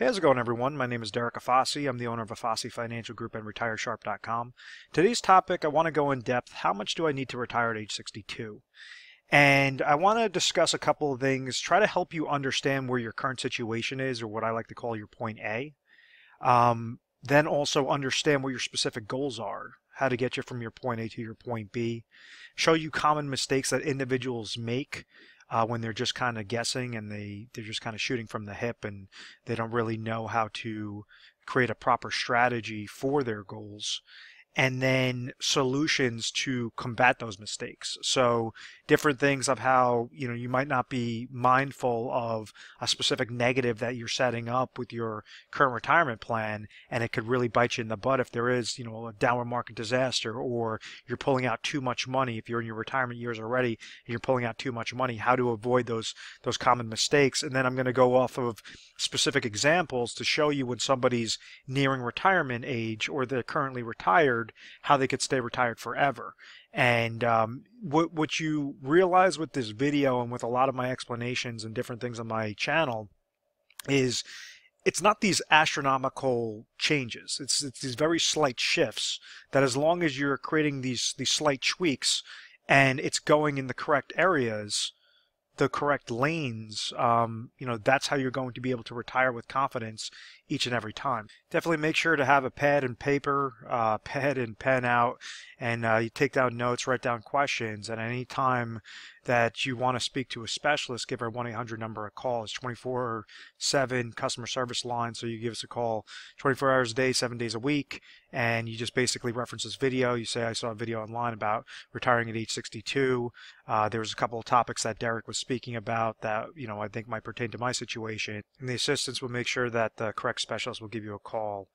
Hey, how's it going, everyone? My name is Derek Afasi. I'm the owner of Afasi Financial Group and RetireSharp.com. Today's topic, I want to go in depth. How much do I need to retire at age 62? And I want to discuss a couple of things, try to help you understand where your current situation is, or what I like to call your point A. Then also understand what your specific goals are, how to get you from your point A to your point B. Show you common mistakes that individuals make when they're just kind of guessing and they're just kind of shooting from the hip and they don't really know how to create a proper strategy for their goals. And then solutions to combat those mistakes. So different things of how, you might not be mindful of a specific negative that you're setting up with your current retirement plan, and it could really bite you in the butt if there is, a downward market disaster, or you're pulling out too much money. If you're in your retirement years already and you're pulling out too much money, how to avoid those common mistakes. And then I'm going to go off of specific examples to show you when somebody's nearing retirement age or they're currently retired, how they could stay retired forever. And what you realize with this video and with a lot of my explanations and different things on my channel is it's not these astronomical changes. It's these very slight shifts that, as long as you're creating these slight tweaks and it's going in the correct areas, the correct lanes, that's how you're going to be able to retire with confidence each and every time. Definitely make sure to have a pad and paper, pad and pen out, and you take down notes, write down questions. At any time that you want to speak to a specialist, give our 1-800 number a call. It's 24/7 customer service line, so you give us a call 24 hours a day, 7 days a week, and you just basically reference this video. You say, I saw a video online about retiring at age 62. There was a couple of topics that Derek was speaking about that I think might pertain to my situation, and the assistants will make sure that the correct specialist will give you a call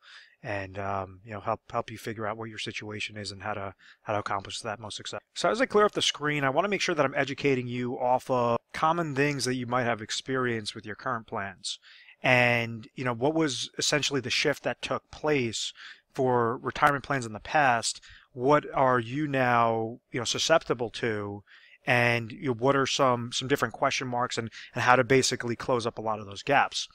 and help you figure out what your situation is and how to accomplish that most success. So as I clear up the screen, I want to make sure that I'm educating you off of common things that you might have experienced with your current plans, and what was essentially the shift that took place for retirement plans in the past. What are you now susceptible to, and what are some different question marks, and how to basically close up a lot of those gaps.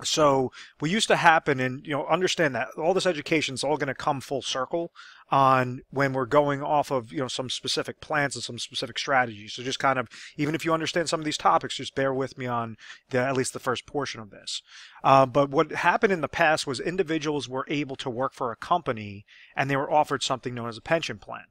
So what used to happen, and understand that all this education is all going to come full circle on when we're going off of some specific plans and some specific strategies. So just kind of, even if you understand some of these topics, just bear with me on at least the first portion of this. But what happened in the past was individuals were able to work for a company and they were offered something known as a pension plan.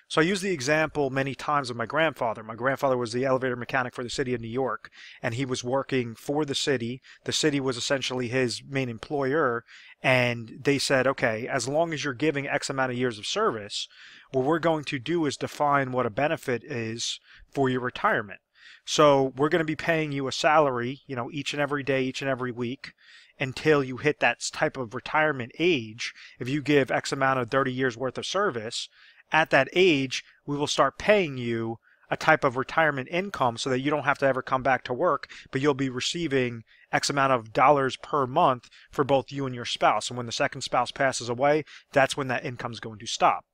So I use the example many times of my grandfather. My grandfather was the elevator mechanic for the city of New York, and he was working for the city. The city was essentially his main employer, and they said, okay, as long as you're giving X amount of years of service, what we're going to do is define what a benefit is for your retirement. So we're going to be paying you a salary, each and every day, each and every week, until you hit that type of retirement age. If you give X amount of 30 years worth of service, at that age, we will start paying you a type of retirement income so that you don't have to ever come back to work, but you'll be receiving X amount of dollars per month for both you and your spouse. And when the second spouse passes away, that's when that income is going to stop.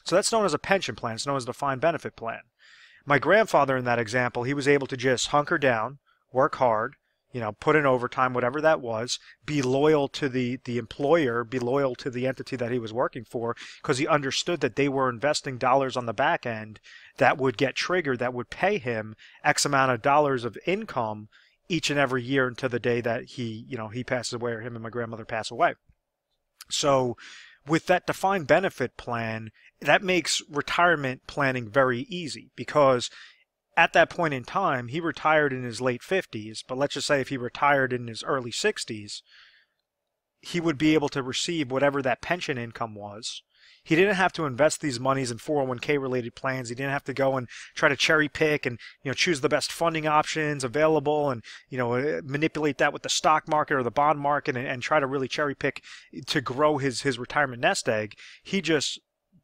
So that's known as a pension plan. It's known as a defined benefit plan. My grandfather in that example, he was able to just hunker down, work hard, put in overtime, whatever that was, be loyal to the employer, be loyal to the entity that he was working for, because he understood that they were investing dollars on the back end that would get triggered, that would pay him X amount of dollars of income each and every year until the day that he passes away, or him and my grandmother pass away. So with that defined benefit plan, that makes retirement planning very easy, because at that point in time, he retired in his late 50s, but let's just say if he retired in his early 60s, he would be able to receive whatever that pension income was. He didn't have to invest these monies in 401k related plans. He didn't have to go and try to cherry pick and choose the best funding options available and manipulate that with the stock market or the bond market and try to really cherry pick to grow his retirement nest egg. He just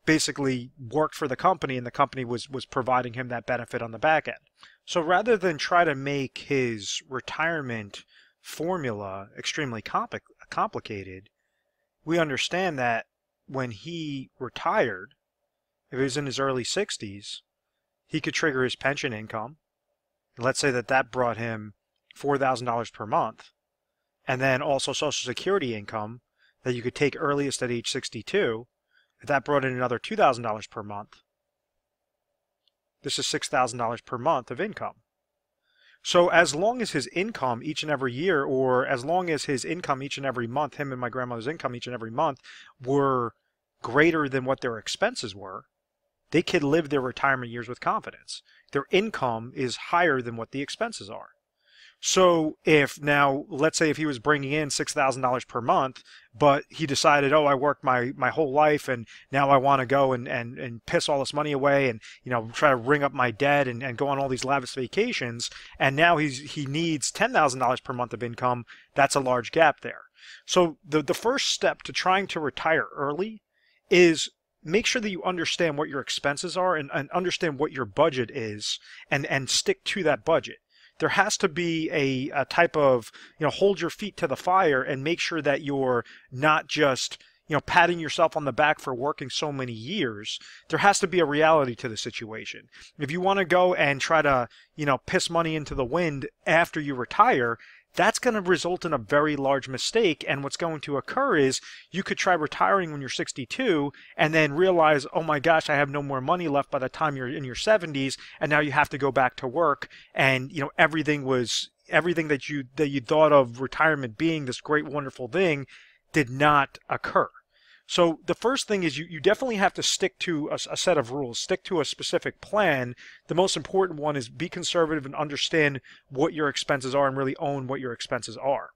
basically worked for the company, and the company was providing him that benefit on the back end. So rather than try to make his retirement formula extremely complicated, we understand that when he retired, if he was in his early 60s, he could trigger his pension income. And let's say that brought him $4,000 per month. and then also Social Security income that you could take earliest at age 62, if that brought in another $2,000 per month, this is $6,000 per month of income. So as long as his income each and every year, or as long as his income each and every month, him and my grandmother's income each and every month, were greater than what their expenses were, they could live their retirement years with confidence. Their income is higher than what the expenses are. So if now, let's say if he was bringing in $6,000 per month, but he decided, oh, I worked my whole life and now I want to go and piss all this money away and, you know, try to ring up my debt and go on all these lavish vacations, and now he needs $10,000 per month of income, that's a large gap there. So the first step to trying to retire early is make sure that you understand what your expenses are and understand what your budget is and stick to that budget. There has to be a type of, you know, hold your feet to the fire and make sure that you're not just, you know, patting yourself on the back for working so many years. There has to be a reality to the situation. If you want to go and try to, you know, piss money into the wind after you retire, that's going to result in a very large mistake. And what's going to occur is you could try retiring when you're 62 and then realize, oh my gosh, I have no more money left by the time you're in your 70s, and now you have to go back to work, and you know everything that you thought of retirement being this great wonderful thing did not occur. So the first thing is you definitely have to stick to a set of rules, stick to a specific plan. The most important one is be conservative and understand what your expenses are and really own what your expenses are.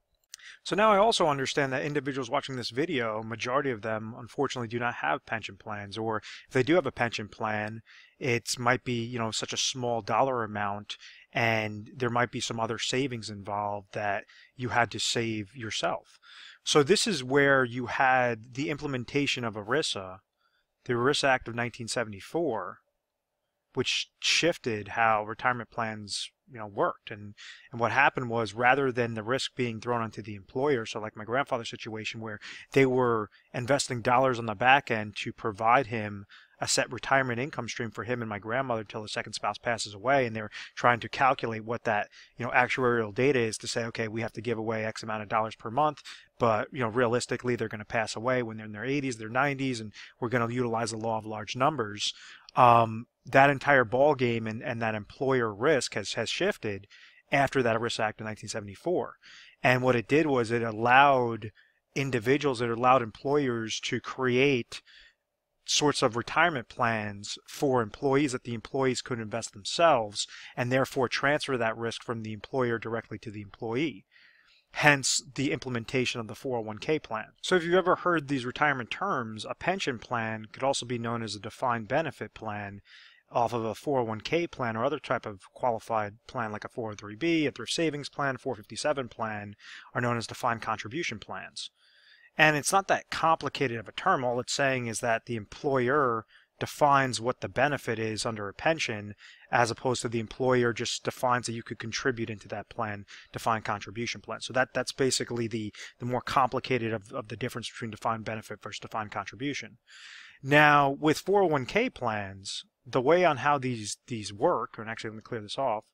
So now I also understand that individuals watching this video, majority of them unfortunately do not have pension plans, or if they do have a pension plan, it might be, you know, such a small dollar amount, and there might be some other savings involved that you had to save yourself. So this is where you had the implementation of ERISA, the ERISA Act of 1974, which shifted how retirement plans, you know, worked. And what happened was, rather than the risk being thrown onto the employer, so like my grandfather's situation where they were investing dollars on the back end to provide him a set retirement income stream for him and my grandmother till the second spouse passes away, and they're trying to calculate what that, you know, actuarial data is to say, okay, we have to give away X amount of dollars per month, but you know, realistically they're going to pass away when they're in their 80s, their 90s, and we're going to utilize the law of large numbers. That entire ball game and that employer risk has shifted after that ERISA Act of 1974. And what it did was it allowed individuals, it allowed employers to create sorts of retirement plans for employees that the employees could invest themselves, and therefore transfer that risk from the employer directly to the employee. Hence the implementation of the 401k plan. So if you've ever heard these retirement terms, a pension plan could also be known as a defined benefit plan off of a 401k plan or other type of qualified plan like a 403b, a thrift savings plan, 457 plan are known as defined contribution plans. And it's not that complicated of a term. All it's saying is that the employer defines what the benefit is under a pension, as opposed to the employer just defines that you could contribute into that plan, defined contribution plan. So that's basically the more complicated of the difference between defined benefit versus defined contribution. Now, with 401k plans, the way on how these work, and actually let me clear this off,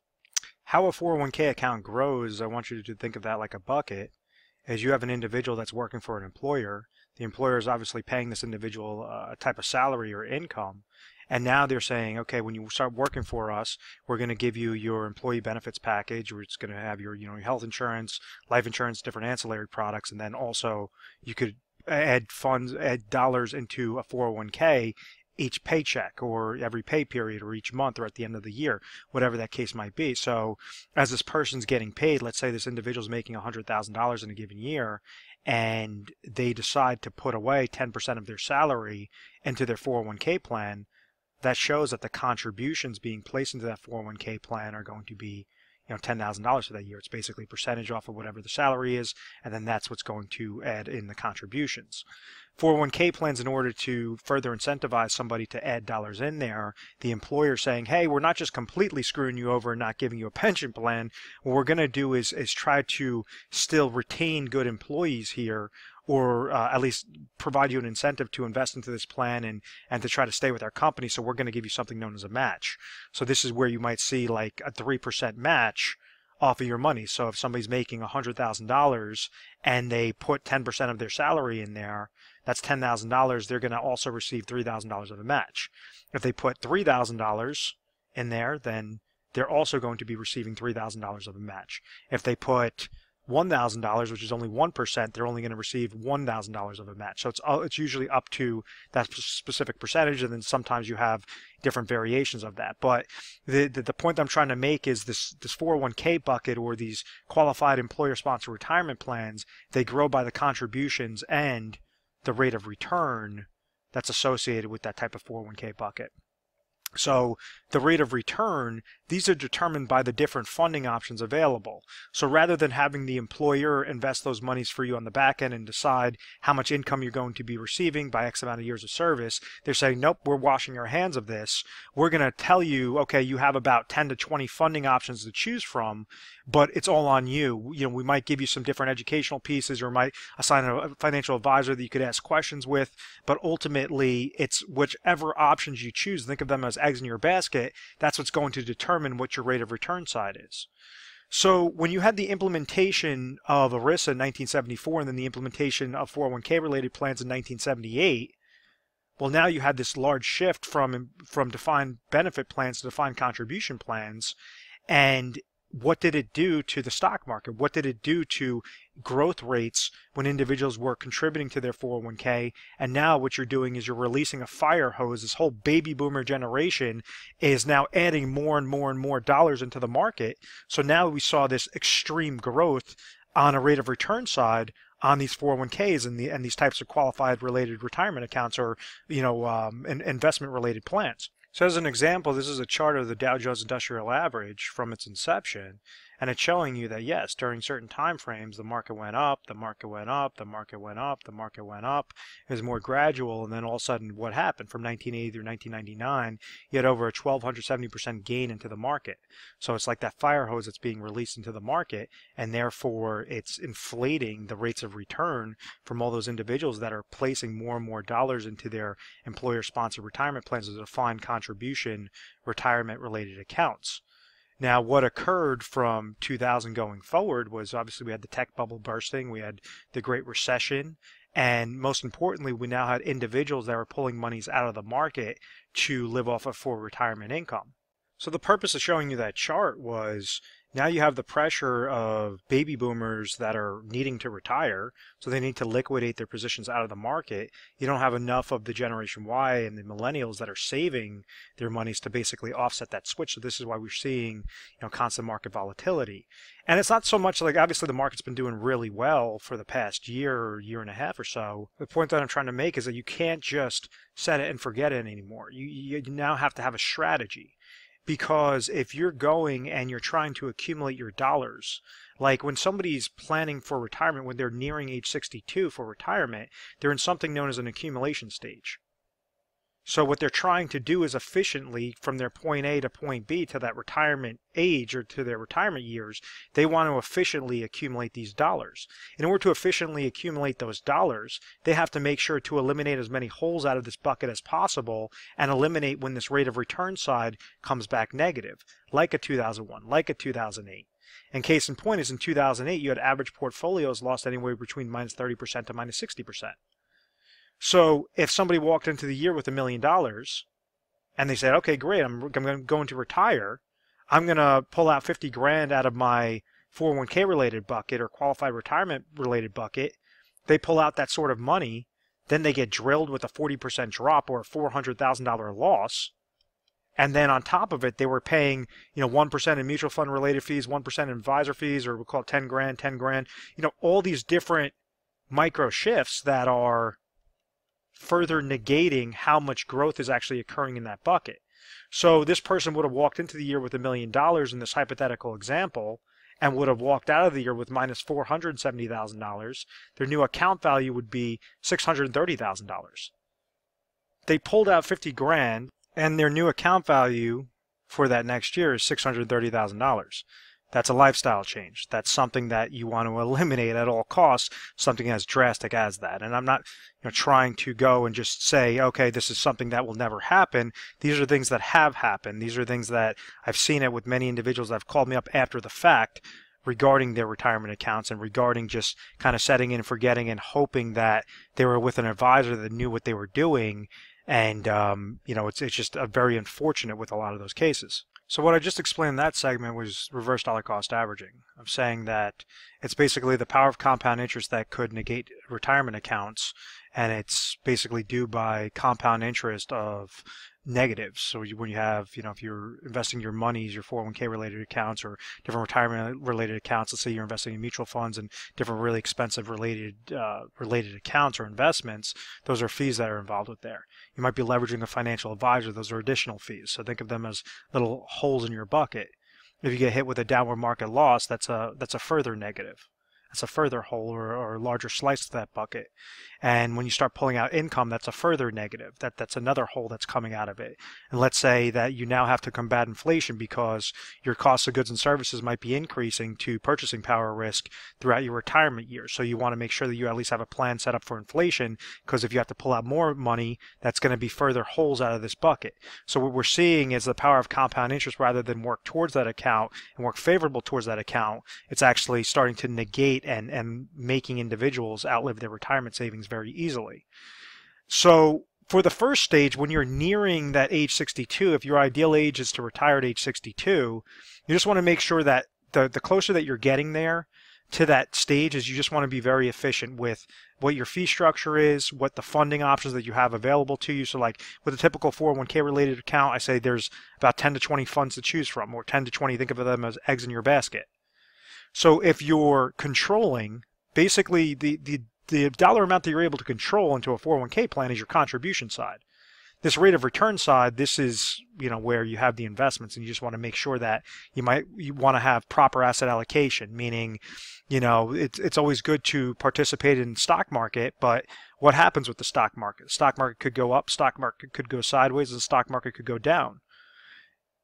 how a 401k account grows, I want you to think of that like a bucket. As you have an individual that's working for an employer, the employer is obviously paying this individual a type of salary or income, and now they're saying, okay, when you start working for us, we're going to give you your employee benefits package, or it's going to have your, you know, your health insurance, life insurance, different ancillary products, and then also you could add dollars into a 401k each paycheck or every pay period or each month or at the end of the year, whatever that case might be. So as this person's getting paid, let's say this individual's making $100,000 in a given year, and they decide to put away 10% of their salary into their 401k plan, that shows that the contributions being placed into that 401k plan are going to be, you know, $10,000 for that year. It's basically a percentage off of whatever the salary is, and then that's what's going to add in the contributions. 401k plans, in order to further incentivize somebody to add dollars in there, the employer saying, hey, we're not just completely screwing you over and not giving you a pension plan. What we're going to do is try to still retain good employees here, or at least provide you an incentive to invest into this plan and to try to stay with our company. So we're going to give you something known as a match. So this is where you might see like a 3% match off of your money. So if somebody's making $100,000 and they put 10% of their salary in there, that's $10,000. They're going to also receive $3,000 of a match. If they put $3,000 in there, then they're also going to be receiving $3,000 of a match. If they put $1,000, which is only 1%, they're only going to receive $1,000 of a match. So it's usually up to that specific percentage, and then sometimes you have different variations of that. But the point I'm trying to make is this 401k bucket, or these qualified employer-sponsored retirement plans, they grow by the contributions and the rate of return that's associated with that type of 401k bucket. So the rate of return, these are determined by the different funding options available. So rather than having the employer invest those monies for you on the back end and decide how much income you're going to be receiving by X amount of years of service, they're saying, nope, we're washing our hands of this. We're going to tell you, okay, you have about 10 to 20 funding options to choose from, but it's all on you. You know, we might give you some different educational pieces, or might assign a financial advisor that you could ask questions with, but ultimately it's whichever options you choose. Think of them as eggs in your basket. That's what's going to determine what your rate of return side is. So when you had the implementation of ERISA in 1974 and then the implementation of 401k related plans in 1978, well, now you had this large shift from defined benefit plans to defined contribution plans. And what did it do to the stock market? What did it do to growth rates when individuals were contributing to their 401k? And now what you're doing is you're releasing a fire hose. This whole baby boomer generation is now adding more and more and more dollars into the market. So now we saw this extreme growth on a rate of return side on these 401ks and these types of qualified related retirement accounts, or investment related plans. So as an example, this is a chart of the Dow Jones Industrial Average from its inception, and it's showing you that yes, during certain time frames, the market went up, the market went up, the market went up, the market went up. It was more gradual, and then all of a sudden, what happened from 1980 through 1999? You had over a 1,270% gain into the market. So it's like that fire hose that's being released into the market, and therefore it's inflating the rates of return from all those individuals that are placing more and more dollars into their employer-sponsored retirement plans as a defined contribution retirement-related accounts. Now, what occurred from 2000 going forward was obviously we had the tech bubble bursting, we had the Great Recession, and most importantly, we now had individuals that were pulling monies out of the market to live off of for retirement income. So the purpose of showing you that chart was now you have the pressure of baby boomers that are needing to retire, so they need to liquidate their positions out of the market. You don't have enough of the Generation Y and the millennials that are saving their monies to basically offset that switch. So this is why we're seeing, constant market volatility. And it's not so much like, obviously the market's been doing really well for the past year or year and a half or so. The point that I'm trying to make is that you can't just set it and forget it anymore. You now have to have a strategy. Because if you're going and you're trying to accumulate your dollars, like when somebody's planning for retirement, when they're nearing age 62 for retirement, they're in something known as an accumulation stage. So what they're trying to do is efficiently, from their point A to point B to that retirement age or to their retirement years, they want to efficiently accumulate these dollars. In order to efficiently accumulate those dollars, they have to make sure to eliminate as many holes out of this bucket as possible and eliminate when this rate of return side comes back negative, like a 2001, like a 2008. And case in point is in 2008, you had average portfolios lost anywhere between minus 30% to minus 60%. So if somebody walked into the year with $1 million and they said, okay, great, I'm going to retire, I'm going to pull out 50 grand out of my 401k related bucket or qualified retirement related bucket, they pull out that sort of money, then they get drilled with a 40% drop or a $400,000 loss. And then on top of it, they were paying, 1% in mutual fund related fees, 1% in advisor fees, or we'll call it 10 grand, all these different micro shifts that are further negating how much growth is actually occurring in that bucket. So this person would have walked into the year with $1 million in this hypothetical example and would have walked out of the year with minus $470,000. Their new account value would be $630,000. They pulled out 50 grand and their new account value for that next year is $630,000. That's a lifestyle change. That's something that you want to eliminate at all costs, something as drastic as that. And I'm not trying to go and just say, okay, this is something that will never happen. These are things that have happened. These are things that I've seen it with many individuals that have called me up after the fact regarding their retirement accounts and regarding just kind of setting in, forgetting, and hoping that they were with an advisor that knew what they were doing. And, it's just very unfortunate with a lot of those cases. So what I just explained in that segment was reverse dollar cost averaging. I'm saying that it's basically the power of compound interest that could negate retirement accounts, and it's basically due by compound interest of negatives. So when you have, if you're investing your monies, your 401k related accounts or different retirement related accounts, let's say you're investing in mutual funds and different really expensive related accounts or investments, those are fees that are involved with there. You might be leveraging a financial advisor, those are additional fees. So think of them as little holes in your bucket. If you get hit with a downward market loss, that's a further negative. That's a further hole or larger slice of that bucket. And when you start pulling out income, that's a further negative. That's another hole that's coming out of it. And let's say that you now have to combat inflation because your cost of goods and services might be increasing to purchasing power risk throughout your retirement years. So you want to make sure that you at least have a plan set up for inflation, because if you have to pull out more money, that's going to be further holes out of this bucket. So what we're seeing is the power of compound interest, rather than work towards that account and work favorable towards that account, it's actually starting to negate and making individuals outlive their retirement savings very easily. So for the first stage, when you're nearing that age 62, if your ideal age is to retire at age 62, you just want to make sure that the closer that you're getting there to that stage is you just want to be very efficient with what your fee structure is, what the funding options that you have available to you. So like with a typical 401k related account, I say there's about 10 to 20 funds to choose from, or 10 to 20, think of them as eggs in your basket. So if you're controlling, basically the dollar amount that you're able to control into a 401k plan is your contribution side. This rate of return side, this is where you have the investments, and you just want to make sure that you want to have proper asset allocation, meaning it's always good to participate in the stock market, but what happens with the stock market? The stock market could go up, stock market could go sideways, and the stock market could go down.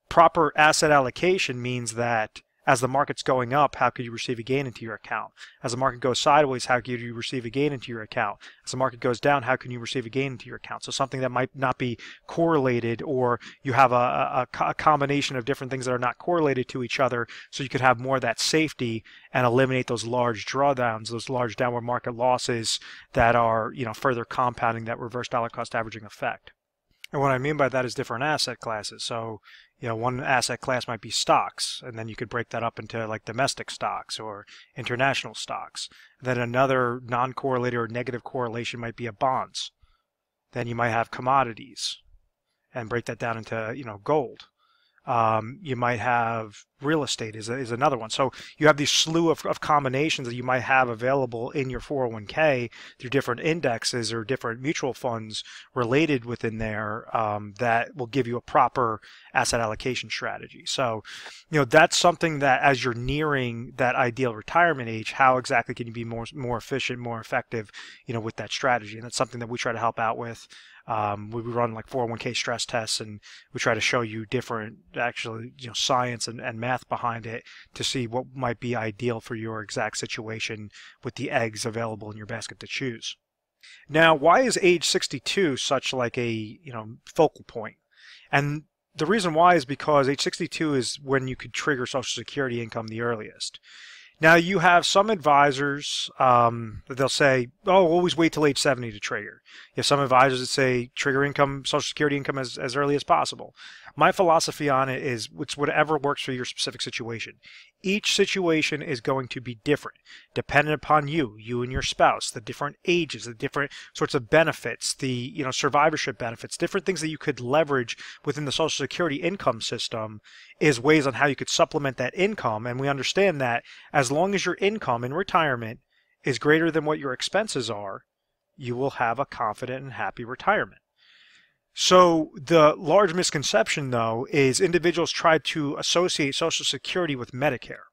Proper asset allocation means that as the market's going up, how could you receive a gain into your account? As the market goes sideways, how could you receive a gain into your account? As the market goes down, how can you receive a gain into your account? So something that might not be correlated, or you have a combination of different things that are not correlated to each other, so you could have more of that safety and eliminate those large drawdowns, those large downward market losses that are further compounding that reverse dollar cost averaging effect. And what I mean by that is different asset classes. So, one asset class might be stocks, and then you could break that up into like domestic stocks or international stocks. Then another non-correlated or negative correlation might be a bonds. Then you might have commodities, and break that down into, gold. You might have real estate is another one. So you have these slew of combinations that you might have available in your 401k through different indexes or different mutual funds related within there, that will give you a proper asset allocation strategy. So, that's something that as you're nearing that ideal retirement age, how exactly can you be more efficient, more effective, with that strategy? And that's something that we try to help out with. We run like 401k stress tests, and we try to show you different actually science and math behind it to see what might be ideal for your exact situation with the eggs available in your basket to choose. Now, why is age 62 such like a focal point? And the reason why is because age 62 is when you could trigger Social Security income the earliest. Now, you have some advisors that they'll say, oh, always wait till age 70 to trigger. You have some advisors that say trigger income, Social Security income as early as possible. My philosophy on it is it's whatever works for your specific situation. Each situation is going to be different, dependent upon you and your spouse, the different ages, the different sorts of benefits, the survivorship benefits, different things that you could leverage within the Social Security income system is ways on how you could supplement that income. And we understand that as long as your income in retirement is greater than what your expenses are, you will have a confident and happy retirement. So the large misconception, though, is individuals try to associate Social Security with Medicare.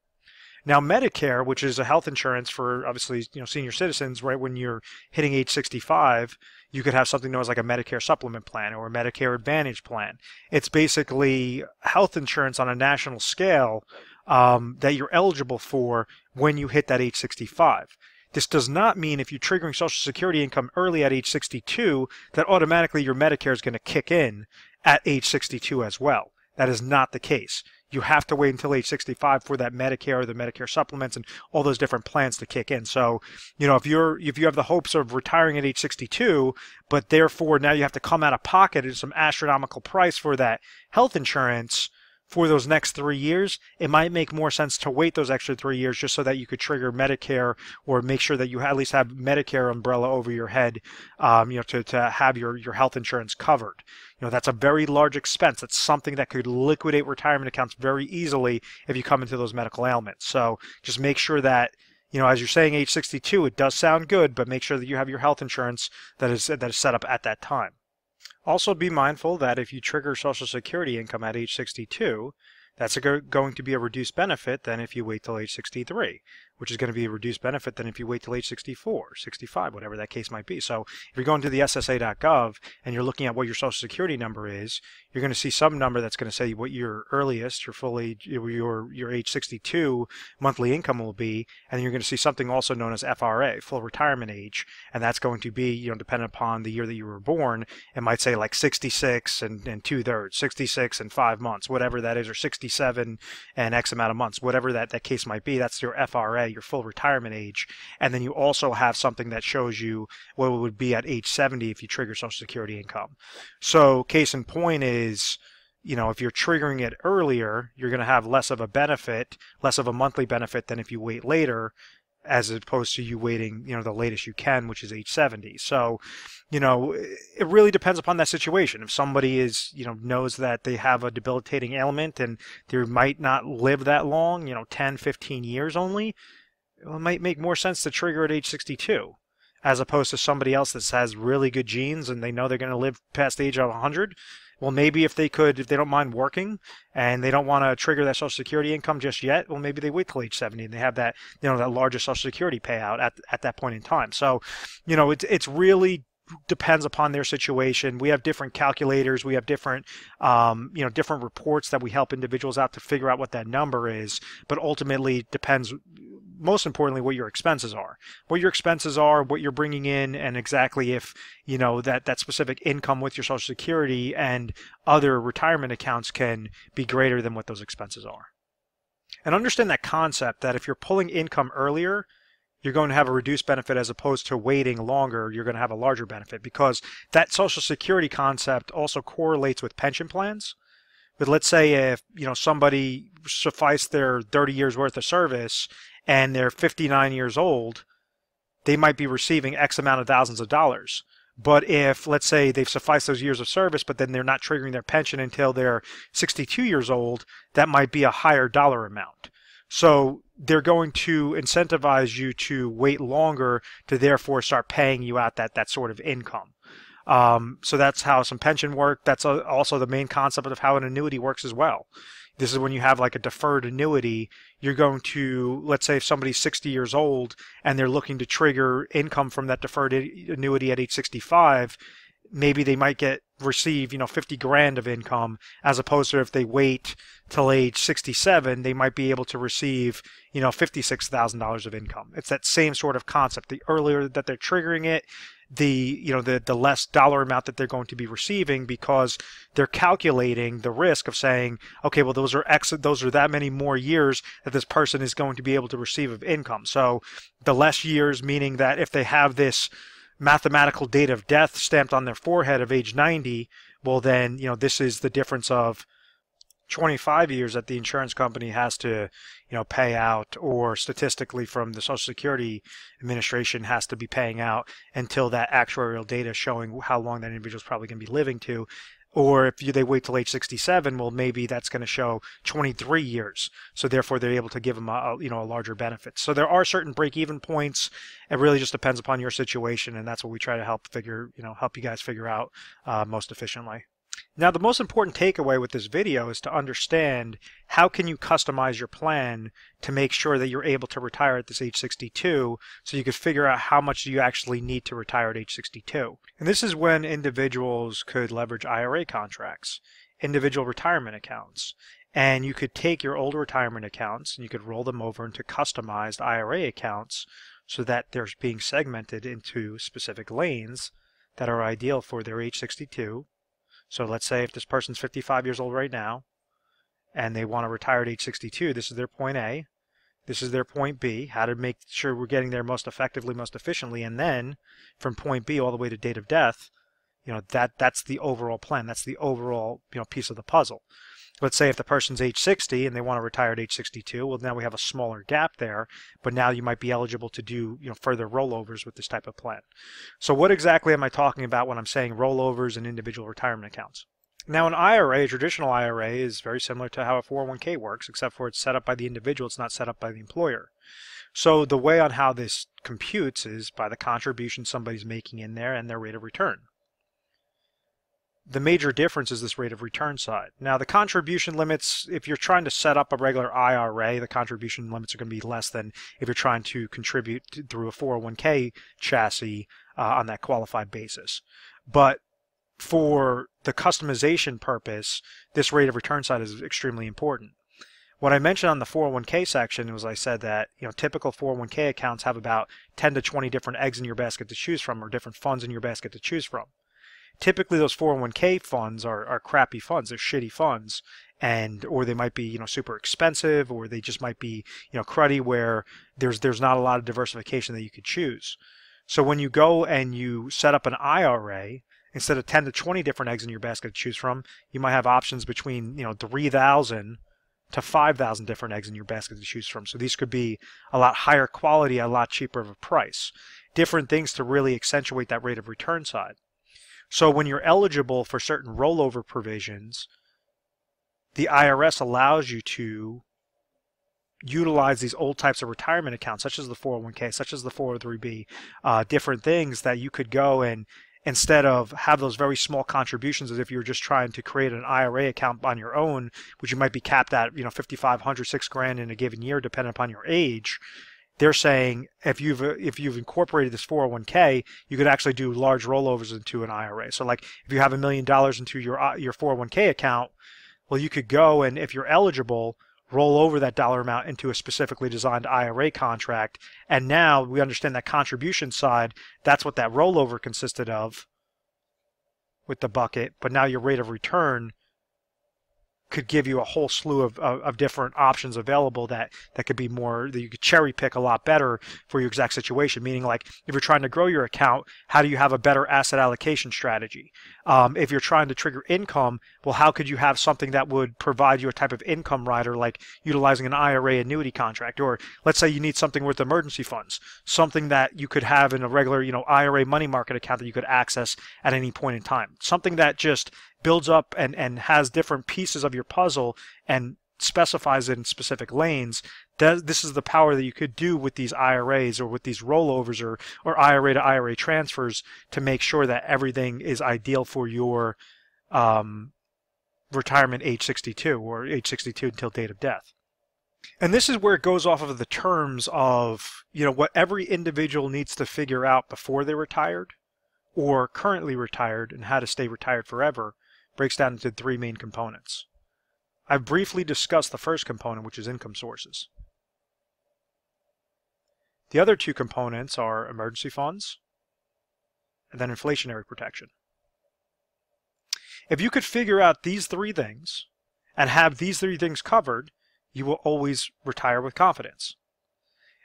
Now, Medicare, which is a health insurance for obviously senior citizens, right when you're hitting age 65, you could have something known as like a Medicare supplement plan or a Medicare Advantage plan. It's basically health insurance on a national scale that you're eligible for when you hit that age 65. This does not mean if you're triggering Social Security income early at age 62 that automatically your Medicare is going to kick in at age 62 as well. That is not the case. You have to wait until age 65 for that Medicare, the Medicare supplements, and all those different plans to kick in. So, if you have the hopes of retiring at age 62, but therefore now you have to come out of pocket at some astronomical price for that health insurance for those next 3 years, it might make more sense to wait those extra 3 years just so that you could trigger Medicare or make sure that you at least have Medicare umbrella over your head, to have your health insurance covered. That's a very large expense. That's something that could liquidate retirement accounts very easily if you come into those medical ailments. So just make sure that, as you're saying age 62, it does sound good, but make sure that you have your health insurance that is set up at that time. Also be mindful that if you trigger Social Security income at age 62, that's going to be a reduced benefit than if you wait till age 63, which is going to be a reduced benefit than if you wait till age 64, 65, whatever that case might be. So if you're going to the SSA.gov and you're looking at what your Social Security number is, you're going to see some number that's going to say what your earliest, your full age, your age 62 monthly income will be, and you're going to see something also known as FRA, full retirement age, and that's going to be, dependent upon the year that you were born. It might say like 66 and 2/3, 66 and 5 months, whatever that is, or 67 and X amount of months, whatever that case might be. That's your FRA, your full retirement age. And then you also have something that shows you what it would be at age 70 if you trigger Social Security income. So case in point is, if you're triggering it earlier, you're going to have less of a benefit, less of a monthly benefit than if you wait later, as opposed to you waiting, the latest you can, which is age 70. So, it really depends upon that situation. If somebody is, knows that they have a debilitating ailment and they might not live that long, 10, 15 years only, it might make more sense to trigger at age 62, as opposed to somebody else that has really good genes and they know they're going to live past the age of 100. Well, maybe if they don't mind working and they don't want to trigger that Social Security income just yet, well, maybe they wait till age 70 and they have that, that larger Social Security payout at that point in time. So, it's really depends upon their situation. We have different calculators. We have different, different reports that we help individuals out to figure out what that number is. But ultimately, it depends, most importantly, what your expenses are. What your expenses are, what you're bringing in, and exactly if, that specific income with your Social Security and other retirement accounts can be greater than what those expenses are. And understand that concept that if you're pulling income earlier, you're going to have a reduced benefit as opposed to waiting longer, you're going to have a larger benefit, because that Social Security concept also correlates with pension plans. But let's say if, somebody sufficed their 30 years worth of service and they're 59 years old, they might be receiving X amount of thousands of dollars. But if, let's say, they've sufficed those years of service, but then they're not triggering their pension until they're 62 years old, that might be a higher dollar amount. So they're going to incentivize you to wait longer to therefore start paying you out that sort of income. So that's how some pension work. That's also the main concept of how an annuity works as well. This is when you have like a deferred annuity. You're going to, let's say if somebody's 60 years old and they're looking to trigger income from that deferred annuity at age 65, maybe they might receive 50 grand of income, as opposed to if they wait till age 67, they might be able to receive $56,000 of income. It's that same sort of concept. The earlier that they're triggering it, the less dollar amount that they're going to be receiving, because they're calculating the risk of saying, okay, well those are that many more years that this person is going to be able to receive of income. So the less years, meaning that if they have this mathematical date of death stamped on their forehead of age 90, well then, this is the difference of 25 years that the insurance company has to, pay out, or statistically from the Social Security Administration has to be paying out until that actuarial data showing how long that individual is probably going to be living to. Or if they wait till age 67, well, maybe that's going to show 23 years. So therefore, they're able to give them a larger benefit. So there are certain break-even points. It really just depends upon your situation, and that's what we try to help you guys figure out most efficiently. Now, the most important takeaway with this video is to understand how can you customize your plan to make sure that you're able to retire at this age 62, so you can figure out how much you actually need to retire at age 62. And this is when individuals could leverage IRA contracts, individual retirement accounts, And you could take your old retirement accounts and you could roll them over into customized IRA accounts so that they're being segmented into specific lanes that are ideal for their age 62. So let's say if this person's 55 years old right now and they want to retire at age 62, this is their point A, this is their point B, how to make sure we're getting there most effectively, most efficiently, and then from point B all the way to date of death, that's the overall plan. That's the overall piece of the puzzle. Let's say if the person's age 60 and they want to retire at age 62, well, now we have a smaller gap there, but now you might be eligible to do further rollovers with this type of plan. So what exactly am I talking about when I'm saying rollovers and individual retirement accounts? Now an IRA, a traditional IRA, is very similar to how a 401k works, except for it's set up by the individual, it's not set up by the employer. So the way on how this computes is by the contribution somebody's making in there and their rate of return. The major difference is this rate of return side. Now the contribution limits, if you're trying to set up a regular IRA, the contribution limits are going to be less than if you're trying to contribute through a 401k chassis on that qualified basis. But for the customization purpose, this rate of return side is extremely important. What I mentioned on the 401k section was I said that typical 401k accounts have about 10 to 20 different eggs in your basket to choose from, or different funds in your basket to choose from. Typically those 401k funds are crappy funds, they're shitty funds, or they might be super expensive, or they just might be cruddy where there's not a lot of diversification that you could choose. So when you go and you set up an IRA, instead of 10 to 20 different eggs in your basket to choose from, you might have options between 3,000 to 5,000 different eggs in your basket to choose from. So these could be a lot higher quality, a lot cheaper of a price. Different things to really accentuate that rate of return side. So when you're eligible for certain rollover provisions, the IRS allows you to utilize these old types of retirement accounts, such as the 401k, such as the 403b, different things that you could go and instead of have those very small contributions as if you were just trying to create an IRA account on your own, which you might be capped at $5,500, $6,000 in a given year, depending upon your age. They're saying if you've incorporated this 401k, you could actually do large rollovers into an IRA. So like if you have $1 million into your 401k account, well, you could go and if you're eligible, roll over that dollar amount into a specifically designed IRA contract. And now we understand that contribution side, that's what that rollover consisted of with the bucket. But now your rate of return could give you a whole slew of different options available that could be more, that you could cherry pick a lot better for your exact situation. Meaning like if you're trying to grow your account, how do you have a better asset allocation strategy? If you're trying to trigger income, well, how could you have something that would provide you a type of income rider, like utilizing an IRA annuity contract? Or let's say you need something with emergency funds, something that you could have in a regular IRA money market account that you could access at any point in time. Something that just builds up and has different pieces of your puzzle and specifies it in specific lanes. This is the power that you could do with these IRAs or with these rollovers or IRA to IRA transfers to make sure that everything is ideal for your retirement age 62 or age 62 until date of death. And this is where it goes off of the terms of what every individual needs to figure out before they're retired or currently retired and how to stay retired forever. Breaks down into three main components. I've briefly discussed the first component, which is income sources. The other two components are emergency funds and then inflationary protection. If you could figure out these three things and have these three things covered, you will always retire with confidence.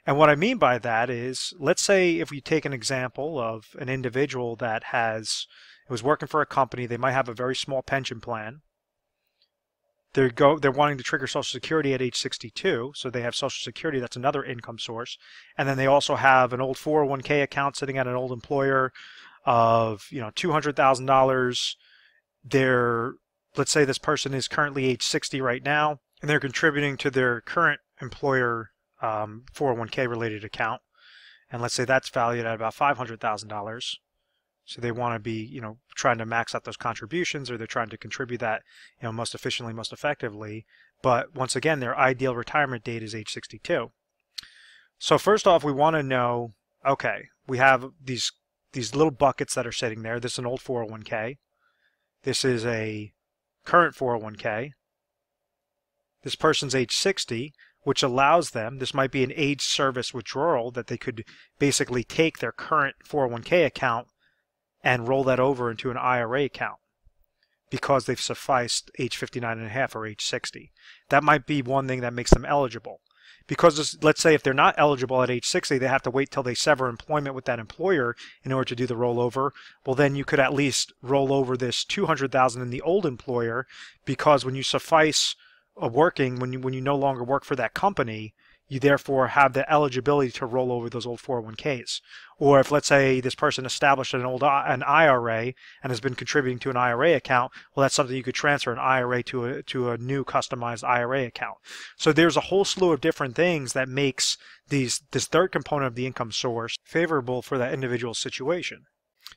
And what I mean by that is, let's say if we take an example of an individual that was working for a company, they might have a very small pension plan. They're wanting to trigger Social Security at age 62, so they have Social Security, that's another income source. And then they also have an old 401k account sitting at an old employer of $200,000. Let's say this person is currently age 60 right now, and they're contributing to their current employer 401k related account. And let's say that's valued at about $500,000. So they want to be, trying to max out those contributions, or they're trying to contribute that, most efficiently, most effectively. But once again, their ideal retirement date is age 62. So first off, we want to know, okay, we have these little buckets that are sitting there. This is an old 401k. This is a current 401k. this person's age 60, which allows them, this might be an age service withdrawal that they could basically take their current 401k account and roll that over into an IRA account because they've sufficed age 59 and a half or age 60. That might be one thing that makes them eligible. Because let's say if they're not eligible at age 60, they have to wait till they sever employment with that employer in order to do the rollover. Well, then you could at least roll over this $200,000 in the old employer, because when you suffice working, when you no longer work for that company, you therefore have the eligibility to roll over those old 401ks. Or if, let's say, this person established an IRA and has been contributing to an IRA account, well, that's something you could transfer an IRA to a new customized IRA account. So there's a whole slew of different things that makes this third component of the income source favorable for that individual situation.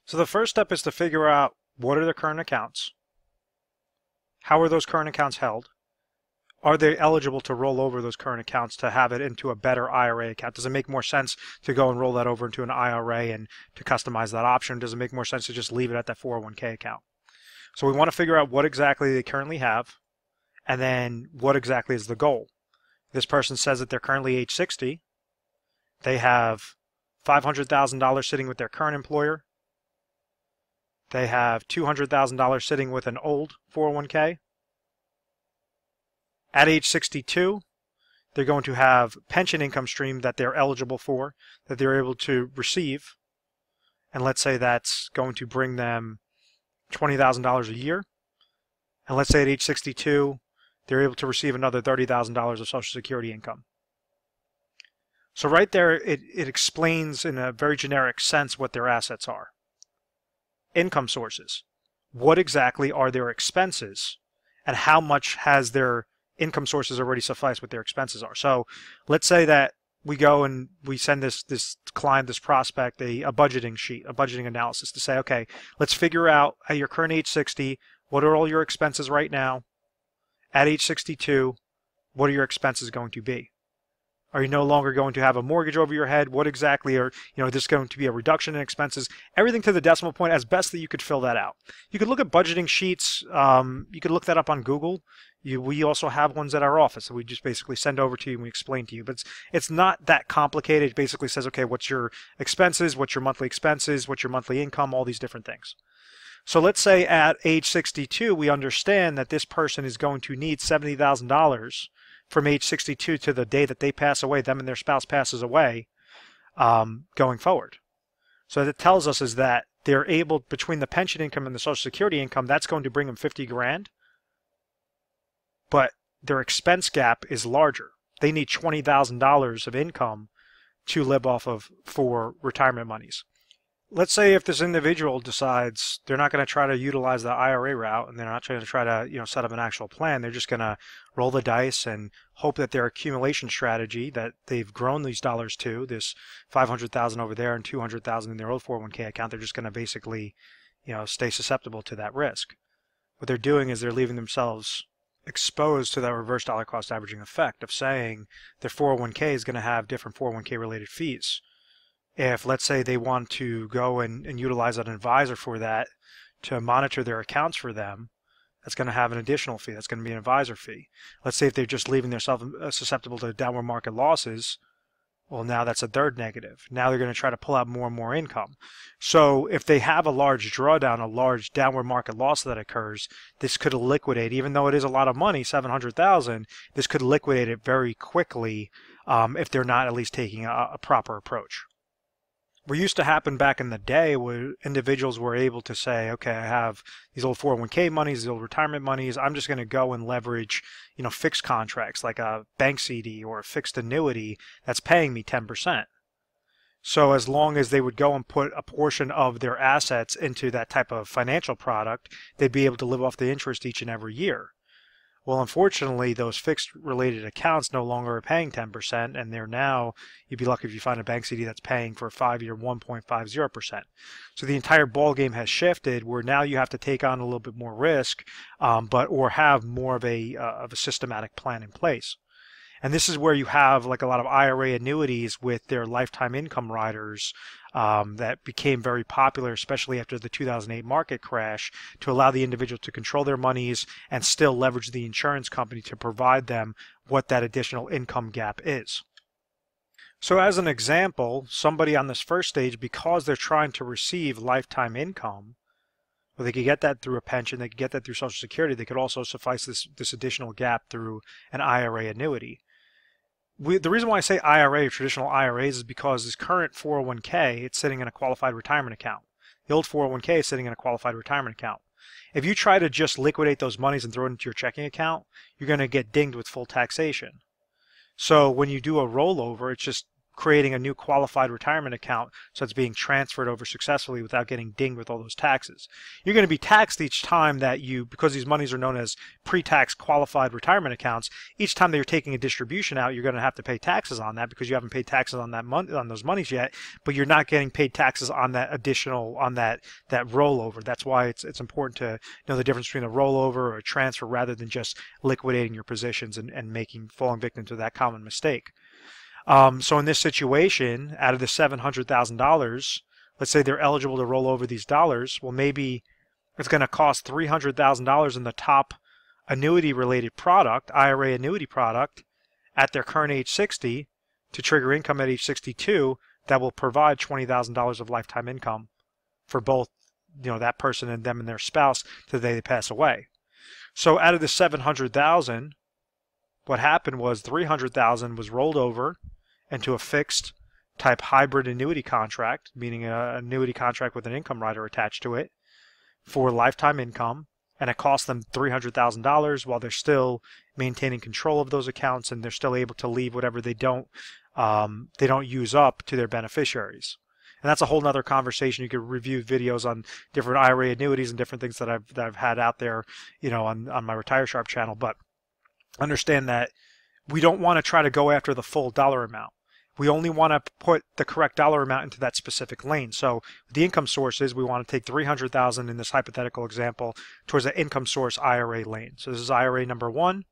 So the first step is to figure out what are their current accounts, how are those current accounts held, are they eligible to roll over those current accounts to have it into a better IRA account? Does it make more sense to go and roll that over into an IRA and to customize that option? Does it make more sense to just leave it at that 401k account? So we want to figure out what exactly they currently have, and then what exactly is the goal. This person says that they're currently age 60. They have $500,000 sitting with their current employer. They have $200,000 sitting with an old 401k. At age 62, they're going to have pension income stream that they're eligible for, that they're able to receive. And let's say that's going to bring them $20,000 a year. And let's say at age 62, they're able to receive another $30,000 of Social Security income. So right there, it explains in a very generic sense what their assets are. Income sources. What exactly are their expenses? And how much has their income sources already suffice what their expenses are? So let's say that we go and we send this client, this prospect, a budgeting sheet, a budgeting analysis to say, okay, let's figure out at your current age 60, what are all your expenses right now? At age 62, what are your expenses going to be? Are you no longer going to have a mortgage over your head? What exactly are, this going to be a reduction in expenses? Everything to the decimal point as best that you could fill that out. You could look at budgeting sheets. You could look that up on Google. We also have ones at our office that we just basically send over to you and we explain to you. But it's not that complicated. It basically says, okay, what's your expenses? What's your monthly expenses? What's your monthly income? All these different things. So let's say at age 62, we understand that this person is going to need $70,000 from age 62 to the day that they pass away, them and their spouse passes away, going forward. So what it tells us is that they're able, between the pension income and the Social Security income, that's going to bring them 50 grand. But their expense gap is larger. They need $20,000 of income to live off of for retirement monies. Let's say if this individual decides they're not going to try to utilize the IRA route and they're not trying to set up an actual plan, they're just going to roll the dice and hope that their accumulation strategy that they've grown these dollars to, this $500,000 over there and $200,000 in their old 401k account, they're just going to basically, stay susceptible to that risk. What they're doing is they're leaving themselves exposed to that reverse dollar cost averaging effect of saying their 401k is going to have different 401k related fees. If, let's say, they want to go and utilize an advisor for that to monitor their accounts for them, that's going to have an additional fee. That's going to be an advisor fee. Let's say if they're just leaving themselves susceptible to downward market losses, well, now that's a third negative. Now they're going to try to pull out more and more income. So if they have a large drawdown, a large downward market loss that occurs, this could liquidate, even though it is a lot of money, $700,000, this could liquidate it very quickly if they're not at least taking a proper approach. What used to happen back in the day where individuals were able to say, okay, I have these old 401k monies, these old retirement monies, I'm just going to go and leverage, fixed contracts like a bank CD or a fixed annuity that's paying me 10%. So as long as they would go and put a portion of their assets into that type of financial product, they'd be able to live off the interest each and every year. Well, unfortunately, those fixed related accounts no longer are paying 10%, and they're now, you'd be lucky if you find a bank CD that's paying for a 5-year 1.50%. So the entire ball game has shifted where now you have to take on a little bit more risk, or have more of a systematic plan in place. And this is where you have like a lot of IRA annuities with their lifetime income riders that became very popular, especially after the 2008 market crash, to allow the individual to control their monies and still leverage the insurance company to provide them what that additional income gap is. So as an example, somebody on this first stage, because they're trying to receive lifetime income, well, they could get that through a pension, they could get that through Social Security, they could also suffice this additional gap through an IRA annuity. The reason why I say IRA or traditional IRAs is because this current 401k, it's sitting in a qualified retirement account. The old 401k is sitting in a qualified retirement account. If you try to just liquidate those monies and throw it into your checking account, you're going to get dinged with full taxation. So when you do a rollover, it's just creating a new qualified retirement account, so it's being transferred over successfully without getting dinged with all those taxes. You're going to be taxed each time that because these monies are known as pre-tax qualified retirement accounts, each time that you're taking a distribution out, you're going to have to pay taxes on that because you haven't paid taxes on on those monies yet, but you're not getting paid taxes on that additional, on that rollover. That's why it's important to know the difference between a rollover or a transfer rather than just liquidating your positions and falling victim to that common mistake. So in this situation, out of the $700,000, let's say they're eligible to roll over these dollars. Well, maybe it's going to cost $300,000 in the top annuity-related product, IRA annuity product, at their current age 60 to trigger income at age 62 that will provide $20,000 of lifetime income for both, that person and them and their spouse till the day they pass away. So out of the $700,000, what happened was $300,000 was rolled over into a fixed type hybrid annuity contract, meaning an annuity contract with an income rider attached to it for lifetime income, and it cost them $300,000 while they're still maintaining control of those accounts and they're still able to leave whatever they don't use up to their beneficiaries. And that's a whole nother conversation. You could review videos on different IRA annuities and different things that I've had out there, on my Retire Sharp channel. But understand that we don't want to try to go after the full dollar amount. We only want to put the correct dollar amount into that specific lane. So the income sources, we want to take $300,000 in this hypothetical example towards the income source IRA lane. So this is IRA number 1,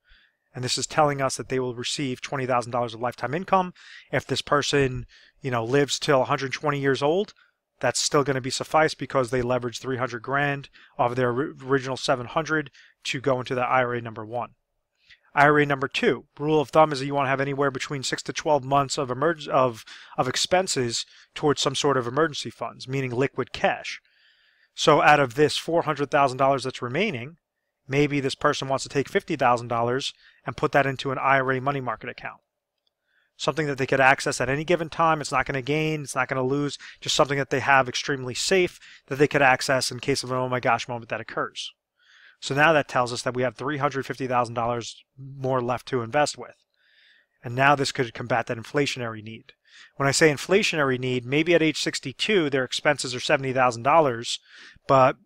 and this is telling us that they will receive $20,000 of lifetime income. If this person, lives till 120 years old, that's still going to be suffice because they leveraged 300 grand of their original 700 to go into the IRA number 1. IRA number 2, rule of thumb is that you want to have anywhere between 6 to 12 months of expenses towards some sort of emergency funds, meaning liquid cash. So out of this $400,000 that's remaining, maybe this person wants to take $50,000 and put that into an IRA money market account. Something that they could access at any given time. It's not going to gain, it's not going to lose, just something that they have extremely safe that they could access in case of an oh my gosh moment that occurs. So now that tells us that we have $350,000 more left to invest with. And now this could combat that inflationary need. When I say inflationary need, maybe at age 62 their expenses are $70,000, but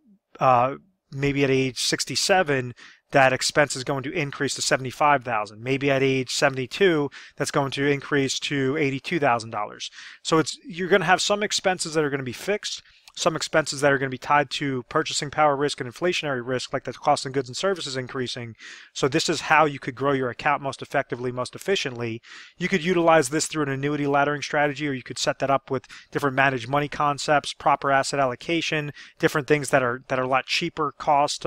maybe at age 67 that expense is going to increase to $75,000. Maybe at age 72 that's going to increase to $82,000. So you're going to have some expenses that are going to be fixed, some expenses that are going to be tied to purchasing power risk and inflationary risk, like the cost of goods and services increasing. So this is how you could grow your account most effectively, most efficiently. You could utilize this through an annuity laddering strategy, or you could set that up with different managed money concepts, proper asset allocation, different things that are a lot cheaper cost,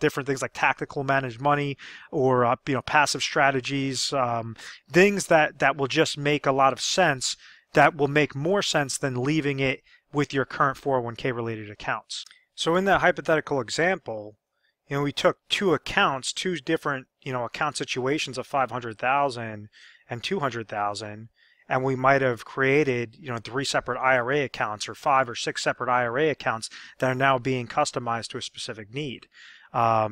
different things like tactical managed money, or passive strategies, things that will just make a lot of sense, that will make more sense than leaving it with your current 401k related accounts. So in that hypothetical example, we took two different, account situations of 500,000 and 200,000, and we might have created, 3 separate IRA accounts or 5 or 6 separate IRA accounts that are now being customized to a specific need. As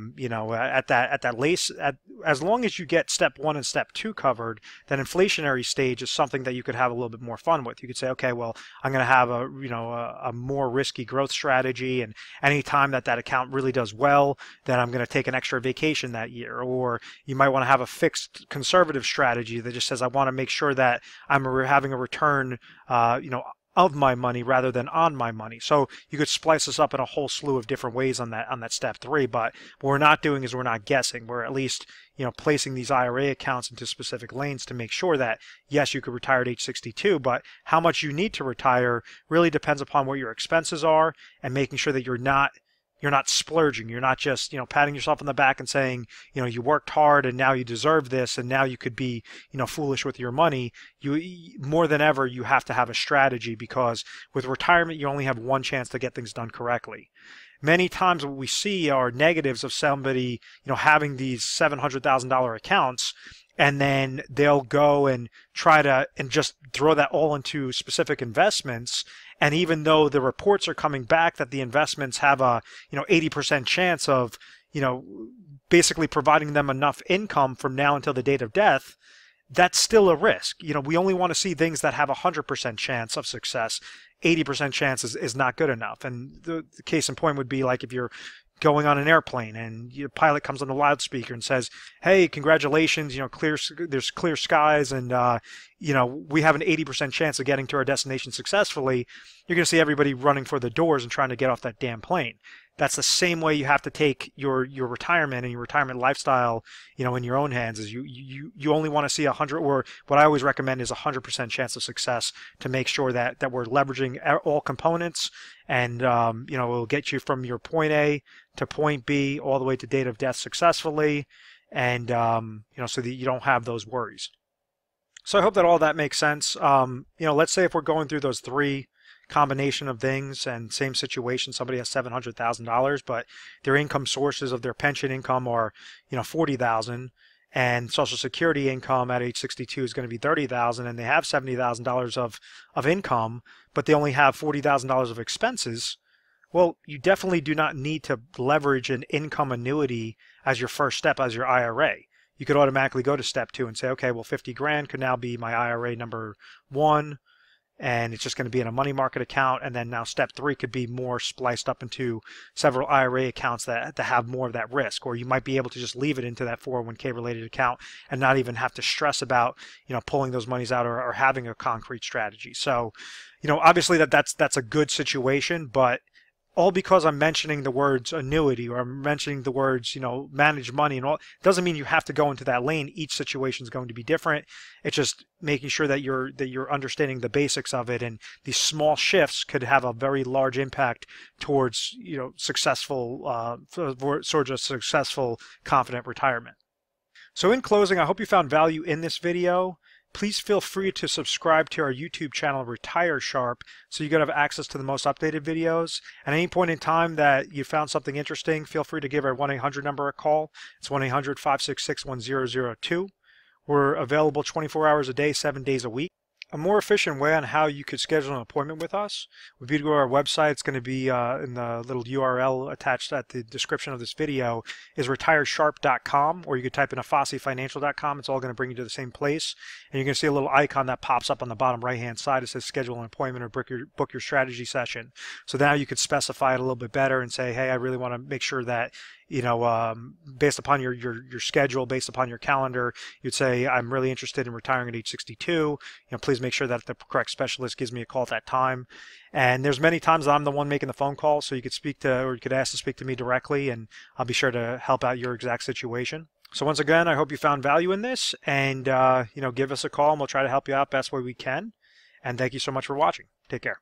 long as you get step 1 and step 2 covered, that inflationary stage is something that you could have a little bit more fun with. You could say, okay, well, I'm going to have a more risky growth strategy, and anytime that account really does well, then I'm going to take an extra vacation that year. Or you might want to have a fixed conservative strategy that just says, I want to make sure that I'm having a return, of my money rather than on my money. So you could splice this up in a whole slew of different ways on that step 3, but what we're not doing is we're not guessing. We're at least, placing these IRA accounts into specific lanes to make sure that, yes, you could retire at age 62, but how much you need to retire really depends upon what your expenses are, and making sure that you're not splurging. You're not just, patting yourself on the back and saying, you worked hard and now you deserve this and now you could be, foolish with your money. You, more than ever, you have to have a strategy, because with retirement, you only have one chance to get things done correctly. Many times what we see are negatives of somebody, having these $700,000 accounts, and then they'll go and try to just throw that all into specific investments. And even though the reports are coming back that the investments have a 80% chance of basically providing them enough income from now until the date of death, that's still a risk. We only want to see things that have a 100% chance of success. 80% chance is not good enough. And the case in point would be like if you're going on an airplane and your pilot comes on the loudspeaker and says, "Hey, congratulations, there's clear skies, and we have an 80% chance of getting to our destination successfully." You're going to see everybody running for the doors and trying to get off that damn plane. That's the same way you have to take your retirement and your retirement lifestyle, in your own hands. Is you only want to see 100, or what I always recommend is 100% chance of success, to make sure that we're leveraging all components, and it will get you from your point A to point B all the way to date of death successfully, and so that you don't have those worries. So I hope that all that makes sense. Let's say if we're going through those 3 combination of things, and same situation, somebody has $700,000, but their income sources of their pension income are $40,000, and Social Security income at age 62 is going to be $30,000, and they have $70,000 of income, but they only have $40,000 of expenses. Well, you definitely do not need to leverage an income annuity as your first step, as your IRA. You could automatically go to step 2 and say, okay, well, 50 grand could now be my IRA number 1, and it's just going to be in a money market account. And then now step 3 could be more spliced up into several IRA accounts that have more of that risk. Or you might be able to just leave it into that 401k related account and not even have to stress about, pulling those monies out, or having a concrete strategy. So, obviously that's a good situation, but all because I'm mentioning the words annuity, or I'm mentioning the words, manage money and all, doesn't mean you have to go into that lane. Each situation is going to be different. It's just making sure that you're understanding the basics of it, and these small shifts could have a very large impact towards, successful, sort of successful, confident retirement. So in closing, I hope you found value in this video. Please feel free to subscribe to our YouTube channel, Retire Sharp, so you can have access to the most updated videos. At any point in time that you found something interesting, feel free to give our 1-800 number a call. It's 1-800-566-1002. We're available 24 hours a day, 7 days a week. A more efficient way on how you could schedule an appointment with us would be to go to our website. It's going to be in the little URL attached at the description of this video, is retiresharp.com, or you could type in afassifinancial.com. It's all going to bring you to the same place. And you're going to see a little icon that pops up on the bottom right-hand side. It says schedule an appointment or book your strategy session. So now you could specify it a little bit better and say, hey, I really want to make sure that, based upon your schedule, based upon your calendar, you'd say, I'm really interested in retiring at age 62. Please make sure that the correct specialist gives me a call at that time. And there's many times I'm the one making the phone call, so you could you could ask to speak to me directly, and I'll be sure to help out your exact situation. So once again, I hope you found value in this, and give us a call and we'll try to help you out best way we can. And thank you so much for watching. Take care.